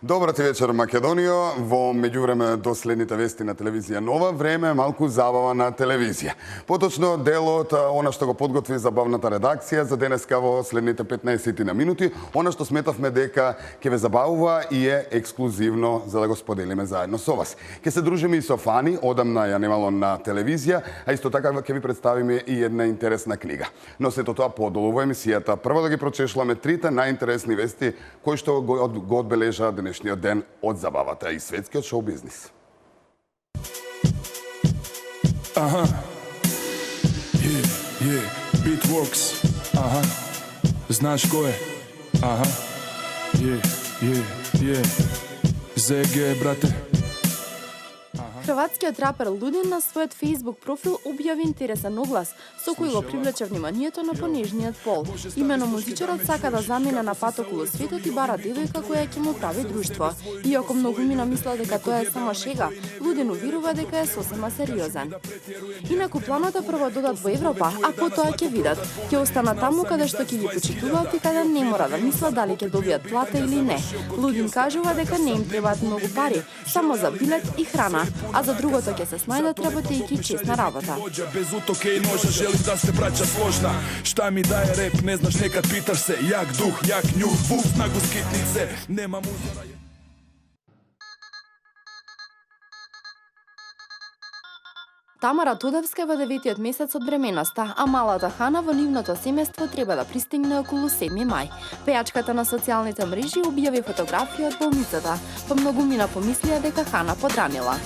Добрати вечер, Македонија. Во меѓувреме до следните вести на телевизија Нова, време е малку забава на телевизија. Поточно дел од она што го подготви забавната редакција за денеска во следните 15 минути, она што сметавме дека ќе ве забавува и е ексклузивно за да го споделиме заедно со вас. Ќе се дружиме и со Фани, одамна ја немало на телевизија, а исто така ќе ви представиме и една интересна книга. Но сето тоа подолу во емисијата. Прво да ги прочешуваме трите најинтересни вести кои што го одбележаа денешниот ден од забавата и светскиот шоу-бизнис. Аха. Beatworks. Аха. Знаеш кој е? Аха. ЗГ, брате. Хрватскиот рапер Лудин на својот Facebook профил објави интересен оглас со кој го привлече вниманието на понежниот пол. Имено музичарот сака да замине на пат околу светот и бара девојка која ќе му прави друштво. Иако многумина мислат дека тоа е само шега, Лудин уверува дека е сосема сериозен. Инаку планот е прво додат во Европа, а потоа ќе видат. Ќе останат таму каде што ќе ги почитуваат и каде не мора да мислат дали ќе добијат плата или не. Лудин кажува дека не им требаат многу пари, само за билет и храна. А за другото ќе се снајдат работејќи честна работа. Без утоке и ножа желим да се браќа сложна. Шта ми дае реп, не знаш некад питаш се. Јак дух, јак нюх, вук на го скитнице. Нема музара. Тамара Тодевска е во 9-тиот месец од бременоста, а малата Хана во нивното семејство треба да пристигне околу 7 мај. Пејачката на социјалните мрежи објави фотографија од болницата, па многумина помислија дека Хана подранила.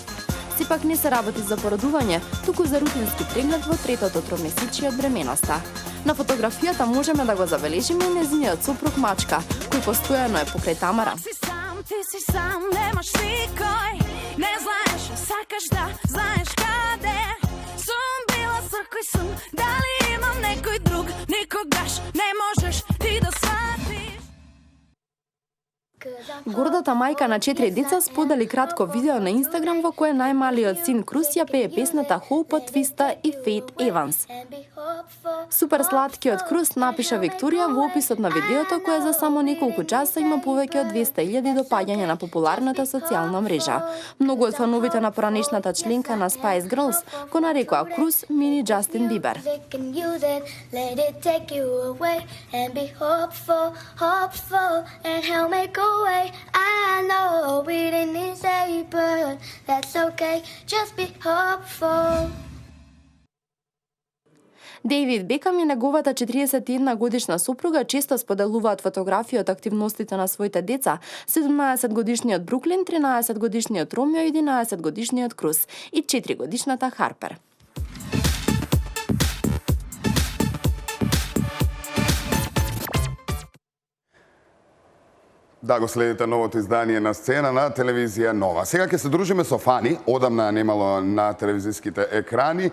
Сепак не се работи за породување, туку за рутински преглед во третото тромесечие од бременоста. На фотографијата можеме да го забележиме нејзиниот сопруг Мачка, кој постојано е покрај Тамара. Ти си сам, немаш никој, не знаеш, сакаш да знаеш каде. Сум била секој сум, дали имам некој друг, никогаш не можеш ти да сватиш. Гордата мајка на 4 деца сподели кратко видео на Инстаграм во кое најмалиот син Крус ја пее песната Hope од Твиста и Фейт Еванс. Супер сладкиот Крус, напиша Викторија во описот на видеото, кое за само неколку часа има повеќе од 200.000 допаѓања на популарната социјална мрежа. Многу од фановите на поранешната членка на Spice Girls го нарекоа Крус мини Джастин Бибер. I know we didn't say, but that's okay. Just be hopeful. Дейвид Бекам и неговата 41 годишна сопруга често споделуваат фотографии од активностите на своите деца: 17 годишниот Бруклин, 13 годишниот Ромео, 11 годишниот Крус и 4 годишната Харпер. Да, го следите новото издание на Сцена на телевизија Нова. Сега ќе се дружиме со Фани, одамна немало на телевизиските екрани.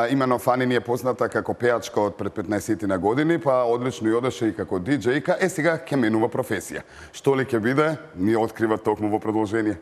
Имено Фани ни е позната како пејачка од пред 15 на години, па одлично и одеше и како диџејка. Сега ќе менува професија. Што ли ќе биде, ни открива токму во продолжение.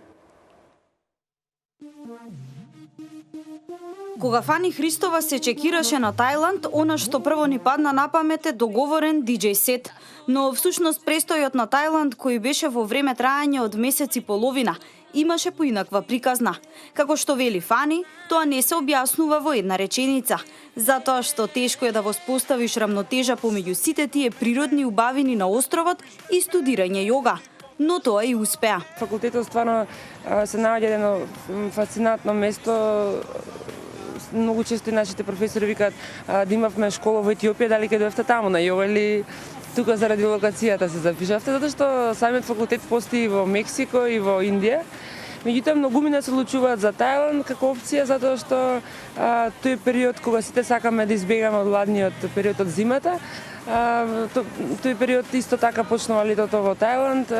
Кога Фани Христова се чекираше на Тајланд, она што прво ни падна на памет е договорен диџеј сет. Но всушност престојот на Тајланд, кој беше во време трајање од месец и половина, имаше поинаква приказна. Како што вели Фани, тоа не се објаснува во една реченица, затоа што тешко е да воспоставиш рамнотежа помеѓу сите тие природни убавини на островот и студирање јога. Но тоа и успеа. Факултетот стварно се наоѓа едно фасцинатно место. Многу често и нашите професори викаат да имавме школа во Етиопија, дали ќе дојдовте таму на јога или тука заради локацијата се запишавте, затоа што самиот факултет постои во Мексико и во Индија. Меѓутоа многумина се одлучуваат за Тајланд како опција, затоа што тој период кога сите сакаме да избегаме од ладниот период од зимата, тој период исто така почнува летото во Тајланд,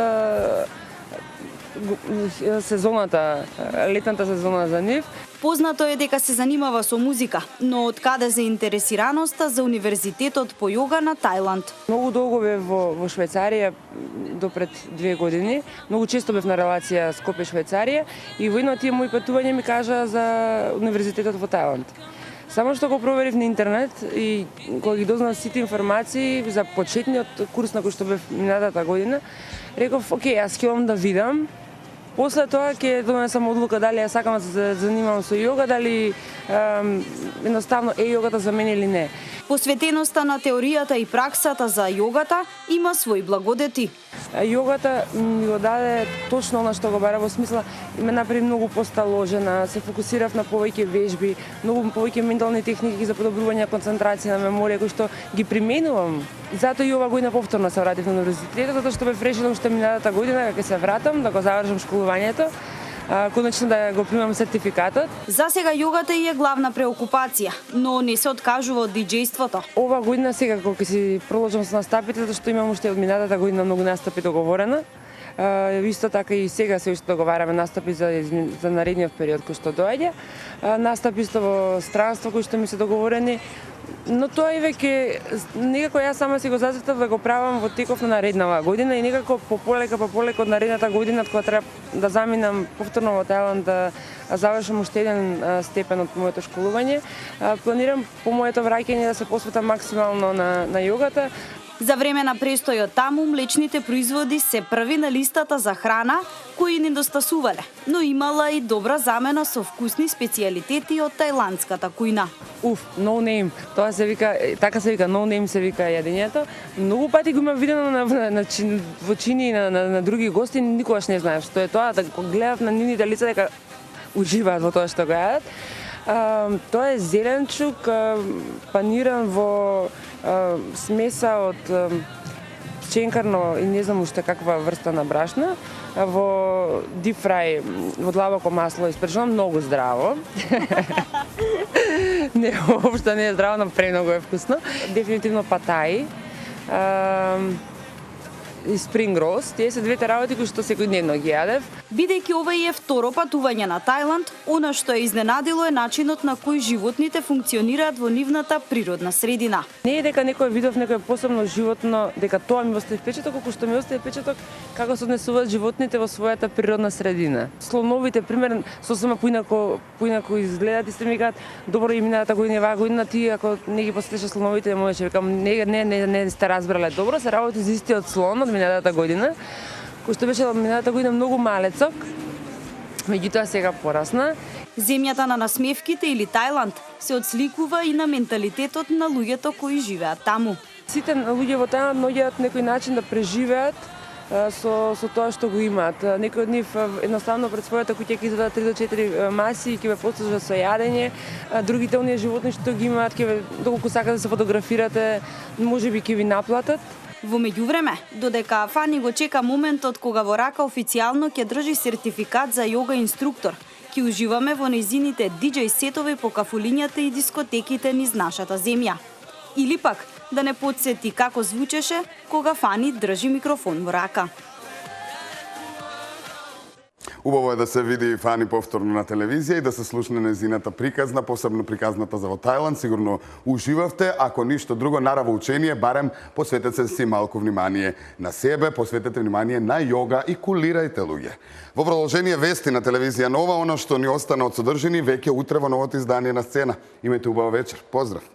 летната сезона за нив. Познато е дека се занимава со музика, но од каде заинтересираноста за универзитетот по јога на Тајланд? Многу долго бев во Швајцарија до пред 2 години. Многу често бев на релација Скопје-Швајцарија и во едно од тие мои патувања ми кажа за универзитетот во Тајланд. Само што го проверив на интернет и кога ги дознав сите информации за почетниот курс на кој што бев минатата година, реков, окей, јас ќе да видам, После тоа ќе донесам одлука дали ја сакам да се занимавам со јога, дали едноставно јогата за мене или не. Посветеноста на теоријата и праксата за јогата има свои благодети. Јогата ми го даде точно она што го бара, во смисла ме направи многу посталожена, се фокусирав на повеќе вежби, многу повеќе ментални техники за подобрување концентрација на меморија кои што ги применувам. Затоа и ова година повторно се вратив на универзитетот, затоа што бев решила уште минатата година кога ќе се вратам да го завршам школувањето, конечно да го примам сертификатот. За сега јогата е главна преокупација, но не се откажува од диџејството. Ова година сега кога ќе си продолжам со настапите, затоа што имам уште од минатата година многу настапи договорено. Исто така и сега се уште договараме настапи за наредниот период кој што доаѓа. Настапи исто во странство кои што ми се договорени. Но тоа и веќе некако јас сама си го зацртав да го правам во теков на нареднава година и некако пополека од наредната година кога треба да заминам повторно во Тајланд да завршам уште еден степен од моето школување. Планирам по моето враќање да се посветам максимално на јогата. За време на престојот таму, млечните производи се први на листата за храна кои недостасувале, но имала и добра замена со вкусни специјалитети од тајландската кујна. No name. Тоа се вика, така се вика, no name се вика јадењето. Многу пати го имам видено во чини на други гости, никогаш не знаев што е тоа, да го гледав на нивните лица дека уживаат во тоа што го јадат. Тоа е зеленчук паниран во смеса од пченкарно и не знам уште каква врста на брашна, во deep fry, во длабоко масло испречено, многу здраво. Не, воопшто не е здраво, но премногу е вкусно. Дефинитивно патаи. И спринг ролс, тие се двете работи кои што секојдневно ги јадев. Бидејќи ова е второ патување на Тајланд, она што е изненадило е начинот на кој животните функционираат во нивната природна средина. Не е дека некој видов некој посебно животно, дека тоа ми остави впечаток, колку што ми остави впечаток како се однесуваат животните во својата природна средина. Слоновите, пример, сосема поинако изгледаат и се ми кажат, добро и минатата година, оваа година ти ако не ги посетиш слоновите, можеш викам не сте разбрале добро, се работи за истиот слон од минатата година, кој што беше минатата година многу малецок, меѓутоа сега порасна. Земјата на насмевките или Тајланд се отсликува и на менталитетот на луѓето кои живеат таму. Сите луѓе во Тајланд наоѓаат некој начин да преживеат со тоа што го имаат. Некои од нив едноставно пред својата куќа ќе извадат 3 до 4 маси и ќе ве послужат со јадење. Другите оние животни што ги имаат, доколку сакате да се фотографирате, можеби ќе ви наплатат. Во меѓувреме, додека Фани го чека моментот кога во рака официјално ќе држи сертификат за јога инструктор, ќе уживаме во нејзините диџеј сетови по кафулињата и дискотеките низ нашата земја. Или пак, да не потсети како звучеше кога Фани држи микрофон во рака. Убаво е да се види Фани повторно на телевизија и да се слушне незината приказна, посебно приказната за во Тајланд. Сигурно уживавте. Ако ништо друго, нараво учение, барем посветете си малку внимание на себе, посветете внимание на јога и кулирајте луѓе. Во продолжение вести на телевизија Нова, она што ни остана од содржини, веќе утре во новото издание на Сцена. Имајте убава вечер. Поздрав!